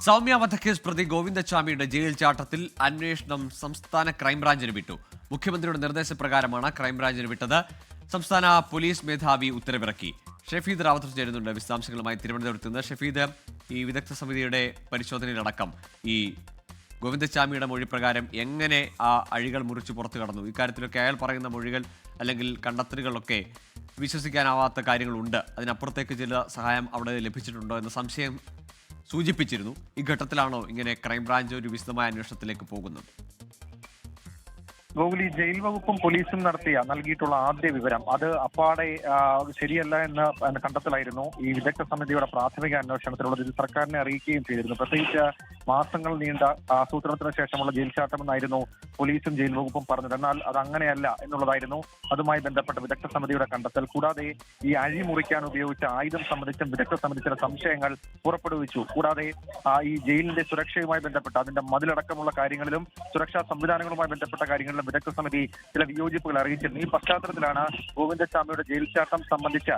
സൗമ്യ വധക്കേസ് പ്രതി ഗോവിന്ദച്ചാമിയുടെ ജയിൽ ചാട്ടത്തിൽ അന്വേഷണം സംസ്ഥാന ക്രൈംബ്രാഞ്ചിന് വിട്ടു. മുഖ്യമന്ത്രിയുടെ നിർദ്ദേശപ്രകാരമാണ് ക്രൈംബ്രാഞ്ചിന് വിട്ടത്. സംസ്ഥാന പോലീസ് മേധാവി ഉത്തരവിറക്കി. ഷഫീദ് റാവത്ത് ചേരുന്നുണ്ട് വിശദാംശങ്ങളുമായി തിരുവനന്തപുരത്ത് നിന്ന്. ഷഫീദ്, ഈ വിദഗ്ധ സമിതിയുടെ പരിശോധനയിലടക്കം ഈ ഗോവിന്ദച്ചാമിയുടെ മൊഴി പ്രകാരം എങ്ങനെ ആ അഴികൾ മുറിച്ച് പുറത്തു കടന്നു? ഇക്കാര്യത്തിലൊക്കെ അയാൾ പറയുന്ന മൊഴികൾ അല്ലെങ്കിൽ കണ്ടെത്തലുകളൊക്കെ വിശ്വസിക്കാനാവാത്ത കാര്യങ്ങളുണ്ട്. അതിനപ്പുറത്തേക്ക് ചില സഹായം അവിടെ ലഭിച്ചിട്ടുണ്ടോ എന്ന സംശയം സൂചിപ്പിച്ചിരുന്നു. ഈ ഘട്ടത്തിലാണോ ഇങ്ങനെ ക്രൈംബ്രാഞ്ച് ഒരു വിശദമായ അന്വേഷണത്തിലേക്ക് പോകുന്നത്? ഗോകുലി, ജയിൽ വകുപ്പും പോലീസും നൽകിയിട്ടുള്ള ആദ്യ വിവരം അത് അപ്പാടെ ശരിയല്ല എന്ന കണ്ടെത്തലായിരുന്നു ഈ വിദഗ്ധ സമിതിയുടെ പ്രാഥമിക അന്വേഷണത്തിലുള്ളത്. ഇത് സർക്കാരിനെ അറിയിക്കുകയും ചെയ്തിരുന്നു. പ്രത്യേകിച്ച് മാസങ്ങൾ നീണ്ട ആസൂത്രണത്തിന് ശേഷമുള്ള ജയിൽ ചാട്ടമെന്നായിരുന്നു പോലീസും ജയിൽ വകുപ്പും പറഞ്ഞത്. എന്നാൽ അത് അങ്ങനെയല്ല എന്നുള്ളതായിരുന്നു അതുമായി ബന്ധപ്പെട്ട വിദഗ്ധ സമിതിയുടെ കണ്ടെത്തൽ. കൂടാതെ ഈ അഴി മുറിക്കാൻ ഉപയോഗിച്ച ആയുധം സംബന്ധിച്ചും വിദഗ്ധ സമിതി ചില സംശയങ്ങൾ പുറപ്പെടുവിച്ചു. കൂടാതെ ഈ ജയിലിന്റെ സുരക്ഷയുമായി ബന്ധപ്പെട്ട അതിന്റെ മതിലടക്കമുള്ള കാര്യങ്ങളിലും സുരക്ഷാ സംവിധാനങ്ങളുമായി ബന്ധപ്പെട്ട കാര്യങ്ങളിലും വിദഗ്ധ സമിതി ചില വിയോജിപ്പുകൾ അറിയിച്ചിരുന്നു. ഈ പശ്ചാത്തലത്തിലാണ് ഗോവിന്ദച്ചാമിയുടെ ജയിൽ ചാട്ടം സംബന്ധിച്ച്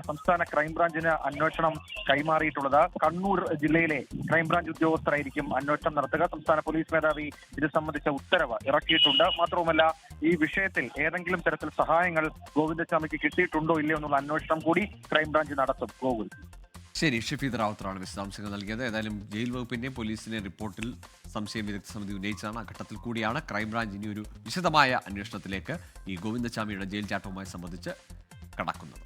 സംസ്ഥാന ക്രൈംബ്രാഞ്ചിന് അന്വേഷണം കൈമാറിയിട്ടുള്ളത്. കണ്ണൂർ ജില്ലയിലെ ക്രൈംബ്രാഞ്ച് ഉദ്യോഗസ്ഥരായിരിക്കും അന്വേഷണം നടത്തുക. സംസ്ഥാന പോലീസ് മേധാവി ഇത് സംബന്ധിച്ച ഉത്തരവ് ഇറക്കിയിട്ടുണ്ട്. മാത്രവുമല്ല, ഈ വിഷയത്തിൽ ഏതെങ്കിലും തരത്തിൽ സഹായങ്ങൾ ഗോവിന്ദച്ചാമിക്ക് കിട്ടിയിട്ടുണ്ടോ ഇല്ലയോ എന്നുള്ള അന്വേഷണം കൂടി ക്രൈംബ്രാഞ്ച് നടത്തും. ഗോകുൽ, ശരി, ഷഫീദ് റാവത്താണ് വിശദാംശങ്ങൾ നൽകിയത്. ഏതായാലും ജയിൽ വകുപ്പിന്റെയും പോലീസിന്റെയും റിപ്പോർട്ടിൽ സംശയം വിദഗ്ധ സമിതി ഉന്നയിച്ചതാണ്. ആ ഘട്ടത്തിൽ കൂടിയാണ് ക്രൈംബ്രാഞ്ച് ഇനി ഒരു വിശദമായ അന്വേഷണത്തിലേക്ക് ഈ ഗോവിന്ദച്ചാമിയുടെ ജയിൽ ചാട്ടവുമായി സംബന്ധിച്ച് കടക്കുന്നത്.